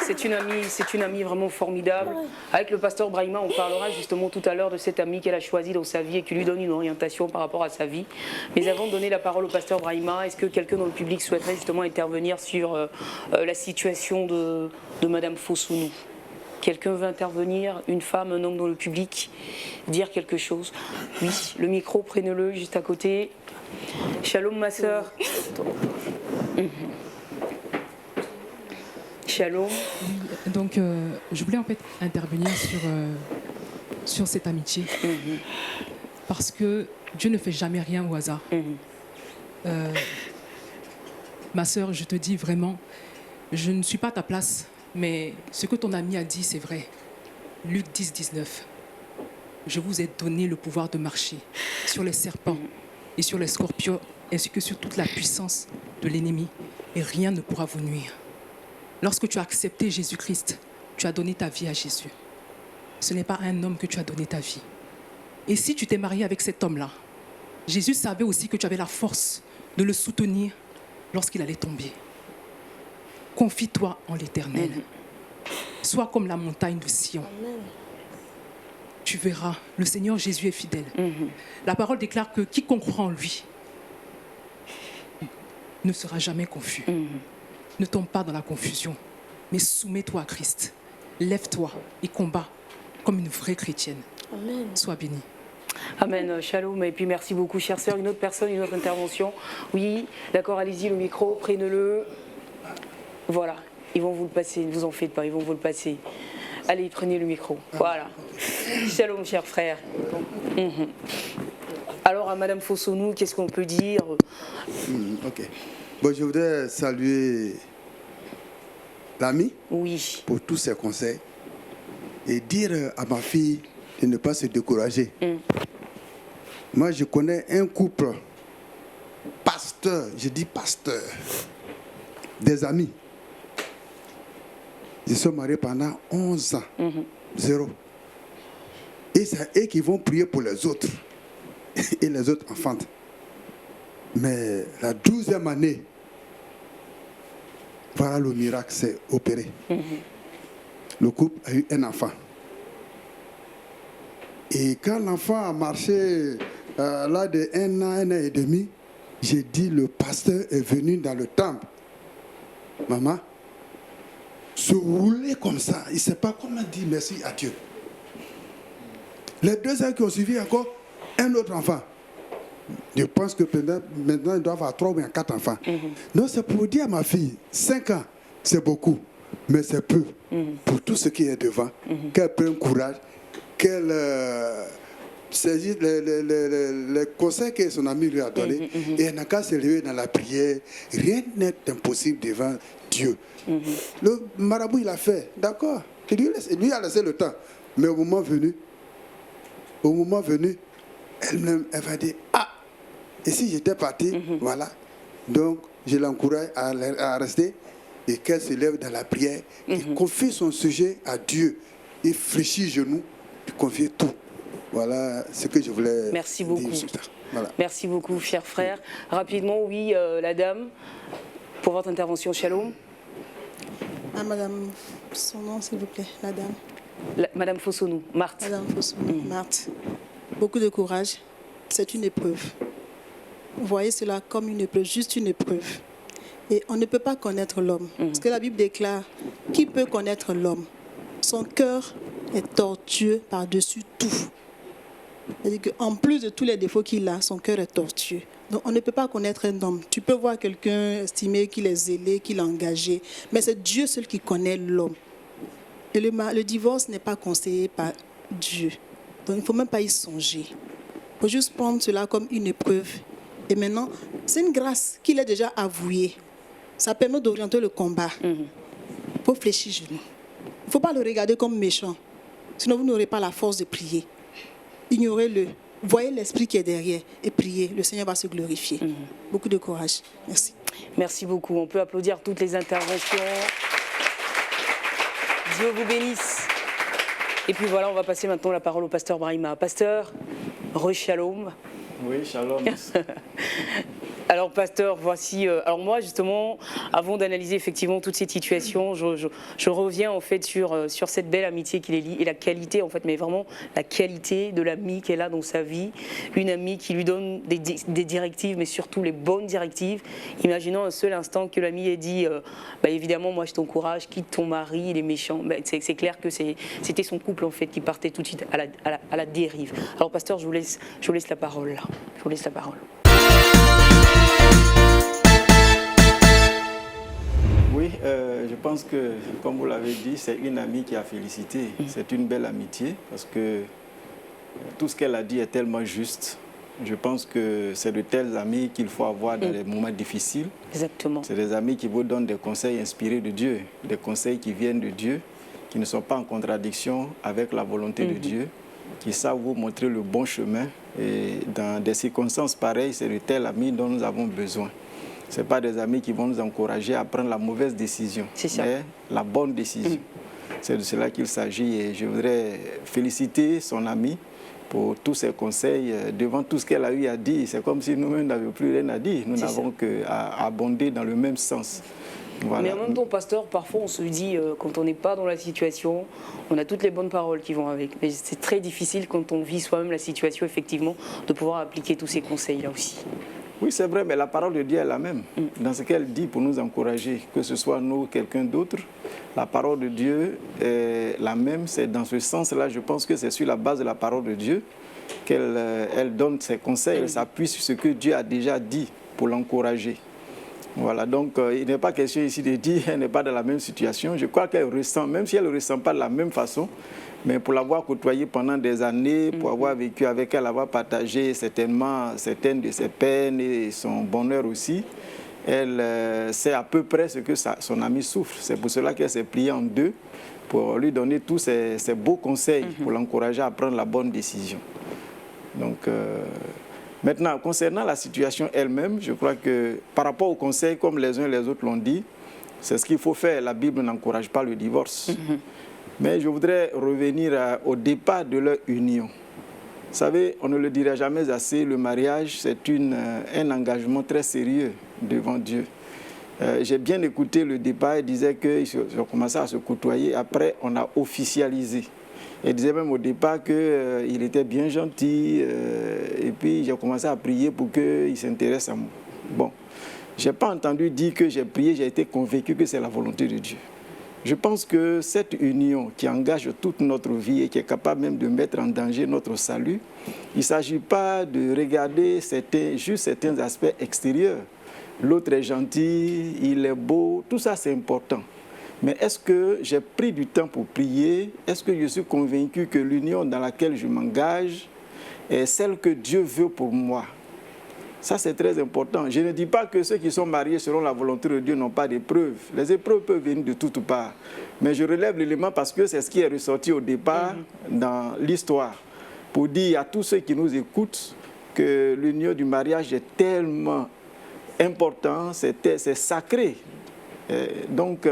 C'est une amie vraiment formidable. Avec le pasteur Brahima, on parlera justement tout à l'heure de cette amie qu'elle a choisie dans sa vie et qui lui donne une orientation par rapport à sa vie. Mais avant de donner la parole au pasteur Brahima, est-ce que quelqu'un dans le public souhaiterait justement intervenir sur la situation de Madame Fossounou? Quelqu'un veut intervenir? Une femme, un homme dans le public? Dire quelque chose? Oui, le micro, prenez-le juste à côté. Shalom, ma sœur. Shalom. Donc, je voulais en fait intervenir sur cette amitié. Parce que Dieu ne fait jamais rien au hasard. Ma sœur, je te dis vraiment, je ne suis pas à ta place, mais ce que ton ami a dit, c'est vrai. Luc 10, 19. Je vous ai donné le pouvoir de marcher sur les serpents et sur les scorpions, ainsi que sur toute la puissance de l'ennemi, et rien ne pourra vous nuire. Lorsque tu as accepté Jésus-Christ tu as donné ta vie à Jésus. Ce n'est pas à un homme que tu as donné ta vie. Et si tu t'es marié avec cet homme-là, Jésus savait aussi que tu avais la force de le soutenir lorsqu'il allait tomber. Confie-toi en l'Éternel. Sois comme la montagne de Sion. Amen. Tu verras, le Seigneur Jésus est fidèle. La parole déclare que quiconque croit en lui ne sera jamais confus. Ne tombe pas dans la confusion, mais soumets-toi à Christ. Lève-toi et combat comme une vraie chrétienne. Amen. Sois bénie. Amen, shalom. Et puis merci beaucoup, chère sœur. Une autre personne, une autre intervention. Oui, d'accord, allez-y, le micro, prenez-le. Voilà, ils vont vous le passer, ne vous en faites pas, ils vont vous le passer. Allez, prenez le micro. Voilà. Shalom, cher frère. Alors, à Madame Fossonou, qu'est-ce qu'on peut dire? Ok. Bon, je voudrais saluer l'ami Oui. pour tous ses conseils et dire à ma fille de ne pas se décourager. Moi, je connais un couple, pasteur, je dis pasteur, des amis. Ils sont mariés pendant 11 ans, 0. Et c'est eux qui vont prier pour les autres. Et les autres enfantent. Mais la 12e année, voilà le miracle s'est opéré. Le couple a eu un enfant. Et quand l'enfant a marché là de 1 an et demi, j'ai dit, le pasteur est venu dans le temple. Maman, se rouler comme ça, il ne sait pas comment dire merci à Dieu. Les 2 ans qui ont suivi encore, un autre enfant. Je pense que maintenant, il doit avoir 3 ou 4 enfants. Donc, c'est pour dire à ma fille, 5 ans, c'est beaucoup, mais c'est peu. Pour tout ce qui est devant, qu'elle prenne courage, qu'elle saisisse les conseils que son ami lui a donnés, et elle n'a qu'à se lever dans la prière. Rien n'est impossible devant Dieu. Le marabout, il a fait, d'accord. Lui a laissé le temps. Mais au moment venu, elle-même, elle va dire, ah, et si j'étais parti, voilà. Donc, je l'encourage à rester et qu'elle se lève dans la prière et confie son sujet à Dieu. Et fléchit genoux, et confie tout. Voilà ce que je voulais Merci dire. beaucoup. Voilà. Merci beaucoup, cher frère. Rapidement, oui, la dame, pour votre intervention, shalom. Ah, madame, son nom, s'il vous plaît, la dame. Madame Fossonou, Marthe. Madame Fossonou, Marthe. Beaucoup de courage. C'est une épreuve. Vous voyez cela comme une épreuve, juste une épreuve. Et on ne peut pas connaître l'homme. Parce que la Bible déclare, qui peut connaître l'homme? Son cœur est tortueux par-dessus tout. C'est-à-dire qu'en plus de tous les défauts qu'il a, son cœur est tortueux. Donc on ne peut pas connaître un homme. Tu peux voir quelqu'un estimer qu'il est zélé, qu'il est engagé, mais c'est Dieu seul qui connaît l'homme. Et le divorce n'est pas conseillé par Dieu. Donc il ne faut même pas y songer. Il faut juste prendre cela comme une épreuve. Et maintenant, c'est une grâce qu'il est déjà avouée. Ça permet d'orienter le combat. Il faut fléchir genoux. Il ne faut pas le regarder comme méchant. Sinon, vous n'aurez pas la force de prier. Ignorez-le. Voyez l'esprit qui est derrière et priez. Le Seigneur va se glorifier. Beaucoup de courage. Merci. Merci beaucoup. On peut applaudir toutes les interventions. Dieu vous bénisse. Et puis voilà, on va passer maintenant la parole au pasteur Brahima. Pasteur, re-shalom. Oui, shalom. Alors, pasteur, voici. Alors moi, justement, avant d'analyser effectivement toute cette situation, je reviens en fait sur cette belle amitié qu'il est liée et la qualité, en fait, mais vraiment la qualité de l'amie qu'elle a dans sa vie, une amie qui lui donne des directives, mais surtout les bonnes directives. Imaginons un seul instant que l'amie ait dit, bah, évidemment, moi je t'encourage, quitte ton mari, il est méchant. Bah, c'est clair que c'était son couple en fait qui partait tout de suite à la dérive. Alors, pasteur, je vous laisse la parole là. Je vous laisse la parole. Oui, je pense que, comme vous l'avez dit, c'est une amie qui a félicité. C'est une belle amitié parce que tout ce qu'elle a dit est tellement juste. Je pense que c'est de tels amis qu'il faut avoir dans les moments difficiles. Exactement. C'est des amis qui vous donnent des conseils inspirés de Dieu, des conseils qui viennent de Dieu, qui ne sont pas en contradiction avec la volonté de Dieu, qui savent vous montrer le bon chemin. Et dans des circonstances pareilles, c'est de tels amis dont nous avons besoin. Ce n'est pas des amis qui vont nous encourager à prendre la mauvaise décision, C'est ça. mais la bonne décision. C'est de cela qu'il s'agit et je voudrais féliciter son ami pour tous ses conseils. Devant tout ce qu'elle a eu à dire, c'est comme si nous-mêmes n'avions plus rien à dire. Nous n'avons qu'à abonder dans le même sens. Voilà. Mais en même temps, pasteur, parfois on se dit, quand on n'est pas dans la situation, on a toutes les bonnes paroles qui vont avec. Mais c'est très difficile quand on vit soi-même la situation, effectivement, de pouvoir appliquer tous ces conseils-là aussi. Oui, c'est vrai, mais la parole de Dieu est la même. Dans ce qu'elle dit pour nous encourager, que ce soit nous ou quelqu'un d'autre, la parole de Dieu est la même. C'est dans ce sens-là, je pense que c'est sur la base de la parole de Dieu qu'elle elle donne ses conseils. Elle s'appuie sur ce que Dieu a déjà dit pour l'encourager. Voilà, donc il n'est pas question ici de dire qu'elle n'est pas dans la même situation. Je crois qu'elle ressent, même si elle ne ressent pas de la même façon, mais pour l'avoir côtoyée pendant des années, pour avoir vécu avec elle, avoir partagé certainement certaines de ses peines et son bonheur aussi, elle sait à peu près ce que son ami souffre. C'est pour cela qu'elle s'est pliée en deux, pour lui donner tous ses beaux conseils, pour l'encourager à prendre la bonne décision. Donc, maintenant, concernant la situation elle-même, je crois que par rapport aux conseils, comme les uns et les autres l'ont dit, c'est ce qu'il faut faire. La Bible n'encourage pas le divorce. Mais je voudrais revenir au départ de leur union. Vous savez, on ne le dirait jamais assez, le mariage, c'est un engagement très sérieux devant Dieu. J'ai bien écouté le départ, il disait qu'ils ont commencé à se côtoyer, après on a officialisé. Il disait même au départ qu'il était bien gentil, et puis j'ai commencé à prier pour qu'il s'intéresse à moi. Bon, je n'ai pas entendu dire que j'ai prié, j'ai été convaincu que c'est la volonté de Dieu. Je pense que cette union qui engage toute notre vie et qui est capable même de mettre en danger notre salut, il ne s'agit pas de regarder juste certains aspects extérieurs. L'autre est gentil, il est beau, tout ça c'est important. Mais est-ce que j'ai pris du temps pour prier? Est-ce que je suis convaincu que l'union dans laquelle je m'engage est celle que Dieu veut pour moi? Ça, c'est très important. Je ne dis pas que ceux qui sont mariés selon la volonté de Dieu n'ont pas d'épreuves. Les épreuves peuvent venir de toutes parts. Mais je relève l'élément parce que c'est ce qui est ressorti au départ dans l'histoire. Pour dire à tous ceux qui nous écoutent que l'union du mariage est tellement important, c'est sacré. Donc,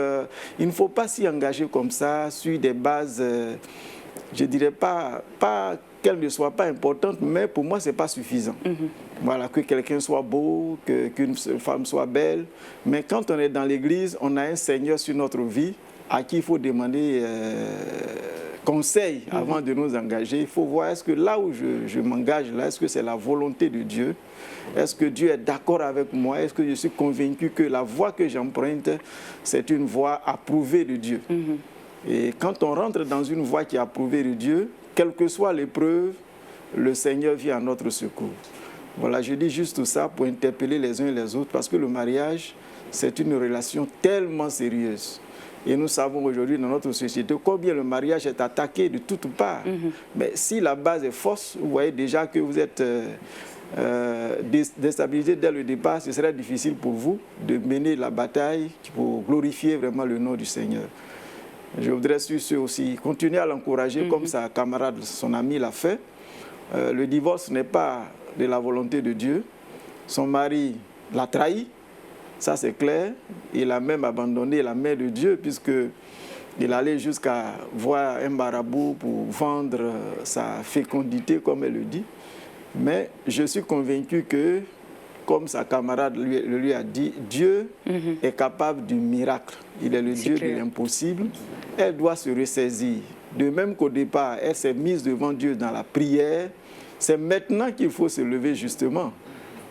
il ne faut pas s'y engager comme ça, sur des bases, je ne dirais pas qu'elles ne soient pas importantes, mais pour moi, ce n'est pas suffisant. Voilà, que quelqu'un soit beau, qu'une femme soit belle. Mais quand on est dans l'église, on a un Seigneur sur notre vie à qui il faut demander conseil avant de nous engager. Il faut voir, est-ce que là où je m'engage, là, est-ce que c'est la volonté de Dieu? Est-ce que Dieu est d'accord avec moi? Est-ce que je suis convaincu que la voie que j'emprunte, c'est une voie approuvée de Dieu? Et quand on rentre dans une voie qui est approuvée de Dieu, quelle que soit l'épreuve, le Seigneur vient à notre secours. Voilà, je dis juste ça pour interpeller les uns et les autres, parce que le mariage, c'est une relation tellement sérieuse. Et nous savons aujourd'hui dans notre société combien le mariage est attaqué de toutes parts. Mais si la base est fausse, vous voyez déjà que vous êtes déstabilisé dès le départ, ce serait difficile pour vous de mener la bataille pour glorifier vraiment le nom du Seigneur. Je voudrais sur ce aussi continuer à l'encourager comme sa camarade, son ami l'a fait. Le divorce n'est pas de la volonté de Dieu. Son mari l'a trahi, ça c'est clair. Il a même abandonné la main de Dieu puisqu'il allait jusqu'à voir un marabout pour vendre sa fécondité, comme elle le dit. Mais je suis convaincu que, comme sa camarade lui a dit, Dieu est capable du miracle. Il est le Dieu de l'impossible. Elle doit se ressaisir. De même qu'au départ, elle s'est mise devant Dieu dans la prière. C'est maintenant qu'il faut se lever justement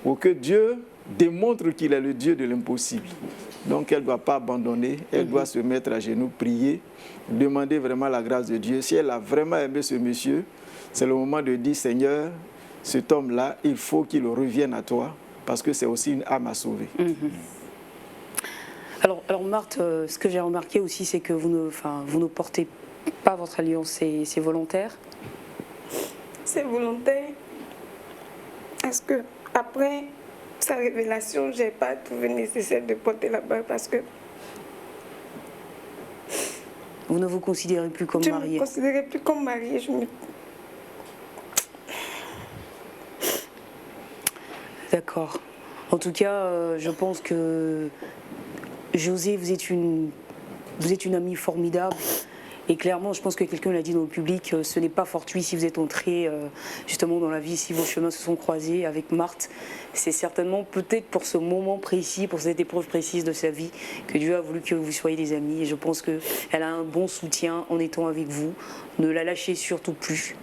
pour que Dieu démontre qu'il est le Dieu de l'impossible. Donc elle ne doit pas abandonner, elle doit se mettre à genoux, prier, demander vraiment la grâce de Dieu. Si elle a vraiment aimé ce monsieur, c'est le moment de dire, Seigneur, cet homme-là, il faut qu'il revienne à toi, parce que c'est aussi une âme à sauver. Alors Marthe, ce que j'ai remarqué aussi, c'est que vous ne portez pas votre alliance, c'est volontaire? C'est volontaire. Parce que après sa révélation, je n'ai pas trouvé nécessaire de porter la bague parce que vous ne vous considérez plus comme mariée? Je ne me considérais plus comme mariée. D'accord. En tout cas, je pense que José, vous êtes une amie formidable. Et clairement, je pense que quelqu'un l'a dit dans le public, ce n'est pas fortuit si vous êtes entré justement dans la vie, si vos chemins se sont croisés avec Marthe. C'est certainement peut-être pour ce moment précis, pour cette épreuve précise de sa vie, que Dieu a voulu que vous soyez des amis. Et je pense qu'elle a un bon soutien en étant avec vous. Ne la lâchez surtout plus.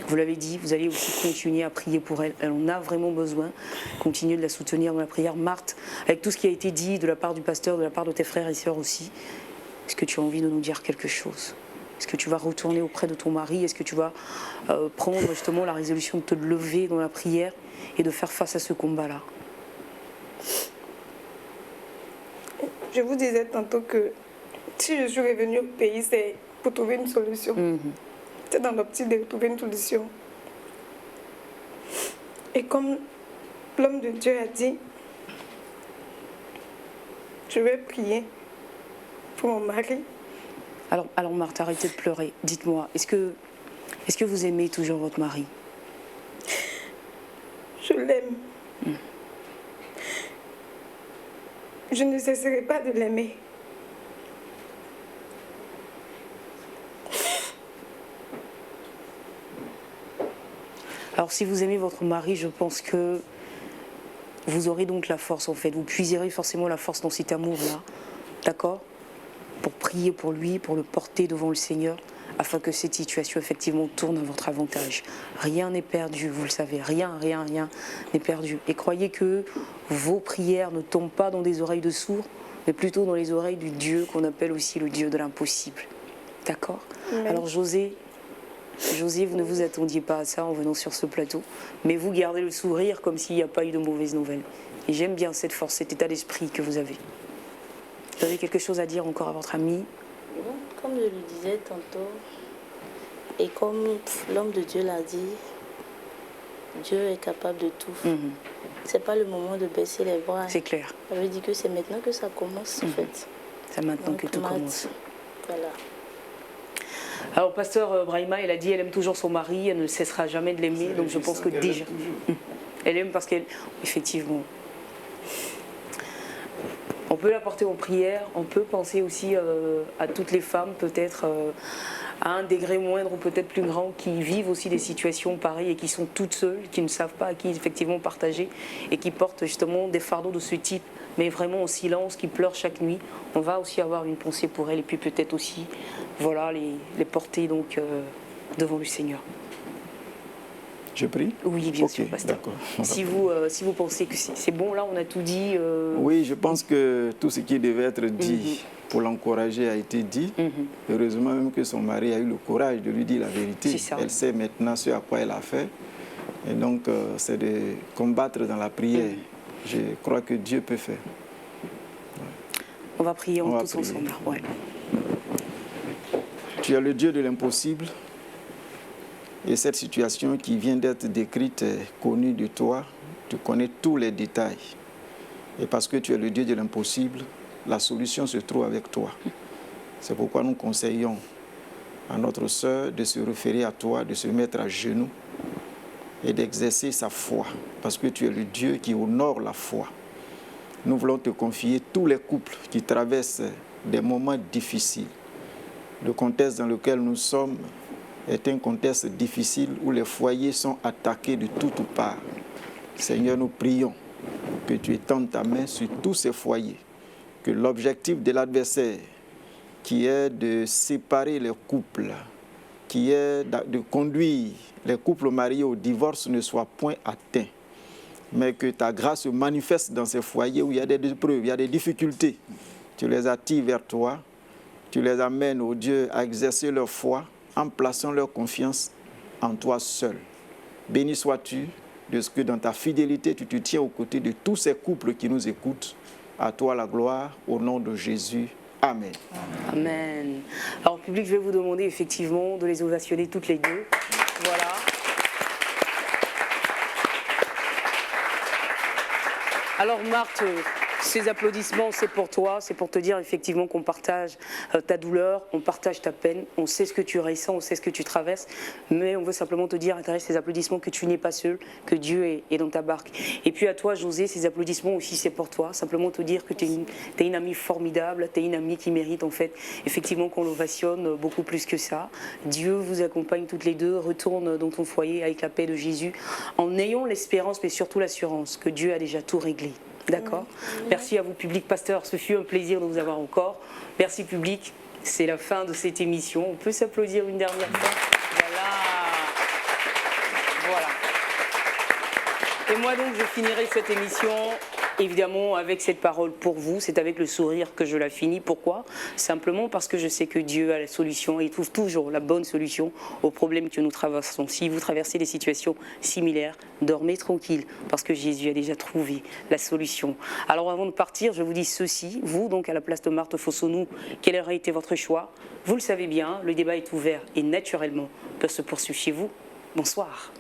Vous l'avez dit, vous allez aussi continuer à prier pour elle. Elle en a vraiment besoin. Continuez de la soutenir dans la prière. Marthe, avec tout ce qui a été dit de la part du pasteur, de la part de tes frères et sœurs aussi, est-ce que tu as envie de nous dire quelque chose? Est-ce que tu vas retourner auprès de ton mari? Est-ce que tu vas prendre justement la résolution de te lever dans la prière et de faire face à ce combat-là? Je vous disais tantôt que si je suis revenue au pays, c'est pour trouver une solution. C'est dans l'optique de trouver une solution. Et comme l'homme de Dieu a dit, je vais prier pour mon mari. Alors Marthe, arrêtez de pleurer. Dites-moi, est-ce que vous aimez toujours votre mari? Je l'aime. Je ne cesserai pas de l'aimer. Alors si vous aimez votre mari, je pense que vous aurez donc la force en fait. Vous puiserez forcément la force dans cet amour-là. D'accord? Pour prier pour lui, pour le porter devant le Seigneur, afin que cette situation effectivement tourne à votre avantage. Rien n'est perdu, vous le savez, rien n'est perdu. Et croyez que vos prières ne tombent pas dans des oreilles de sourds, mais plutôt dans les oreilles du Dieu qu'on appelle aussi le Dieu de l'impossible. D'accord? Alors José, vous ne vous attendiez pas à ça en venant sur ce plateau, mais vous gardez le sourire comme s'il n'y a pas eu de mauvaises nouvelles. Et j'aime bien cette force, cet état d'esprit que vous avez. Vous avez quelque chose à dire encore à votre ami? Comme je le disais tantôt, et comme l'homme de Dieu l'a dit, Dieu est capable de tout. C'est pas le moment de baisser les bras. C'est clair. Ça veut dire que c'est maintenant que ça commence en fait. C'est maintenant Donc, que tout commence. Voilà. Alors, pasteur Brahima, elle a dit elle aime toujours son mari, elle ne cessera jamais de l'aimer. Donc je pense que déjà, elle aime parce qu'elle, effectivement, on peut la porter en prière, on peut penser aussi à toutes les femmes, peut-être à un degré moindre ou peut-être plus grand, qui vivent aussi des situations pareilles et qui sont toutes seules, qui ne savent pas à qui effectivement partager et qui portent justement des fardeaux de ce type, mais vraiment en silence, qui pleurent chaque nuit. On va aussi avoir une pensée pour elles et puis peut-être aussi, voilà, les porter donc devant le Seigneur. Je prie? Oui, bien Ok, sûr, pasteur. d'accord. Si vous pensez que c'est bon, là, on a tout dit. Oui, je pense que tout ce qui devait être dit pour l'encourager a été dit. Heureusement même que son mari a eu le courage de lui dire la vérité. Elle sait maintenant ce à quoi elle a fait. Et donc, c'est de combattre dans la prière. Je crois que Dieu peut faire. On va prier tous ensemble. Ouais. Tu es le Dieu de l'impossible. Et cette situation qui vient d'être décrite est connue de toi. Tu connais tous les détails. Et parce que tu es le Dieu de l'impossible, la solution se trouve avec toi. C'est pourquoi nous conseillons à notre sœur de se référer à toi, de se mettre à genoux et d'exercer sa foi. Parce que tu es le Dieu qui honore la foi. Nous voulons te confier tous les couples qui traversent des moments difficiles. Le contexte dans lequel nous sommes est un contexte difficile où les foyers sont attaqués de toutes parts. Seigneur, nous prions que tu étendes ta main sur tous ces foyers, que l'objectif de l'adversaire, qui est de séparer les couples, qui est de conduire les couples mariés au divorce, ne soit point atteint, mais que ta grâce se manifeste dans ces foyers où il y a des épreuves, il y a des difficultés. Tu les attires vers toi, tu les amènes, ô Dieu, à exercer leur foi, en plaçant leur confiance en toi seul. Béni sois-tu de ce que dans ta fidélité, tu te tiens aux côtés de tous ces couples qui nous écoutent. À toi la gloire, au nom de Jésus. Amen. Amen. Alors, public, je vais vous demander effectivement de les ovationner toutes les deux. Voilà. Alors, Marthe, Ces applaudissements, c'est pour toi, c'est pour te dire effectivement qu'on partage ta douleur, on partage ta peine, on sait ce que tu ressens, on sait ce que tu traverses, mais on veut simplement te dire à travers ces applaudissements que tu n'es pas seul, que Dieu est dans ta barque. Et puis à toi, José, ces applaudissements aussi, c'est pour toi, simplement te dire que tu es une amie formidable, tu es une amie qui mérite en fait effectivement qu'on l'ovationne beaucoup plus que ça. Dieu vous accompagne toutes les deux, retourne dans ton foyer avec la paix de Jésus, en ayant l'espérance, mais surtout l'assurance que Dieu a déjà tout réglé. D'accord. Merci à vous, public. Pasteur, ce fut un plaisir de vous avoir encore. Merci, public. C'est la fin de cette émission. On peut s'applaudir une dernière fois. Voilà. Et moi donc, je finirai cette émission évidemment avec cette parole pour vous. C'est avec le sourire que je la finis. Pourquoi? Simplement parce que je sais que Dieu a la solution et il trouve toujours la bonne solution aux problèmes que nous traversons. Si vous traversez des situations similaires, dormez tranquille parce que Jésus a déjà trouvé la solution. Alors avant de partir, je vous dis ceci. Vous, donc à la place de Marthe Fossonnou, quel aurait été votre choix? Vous le savez bien, le débat est ouvert et naturellement peut se poursuivre chez vous. Bonsoir.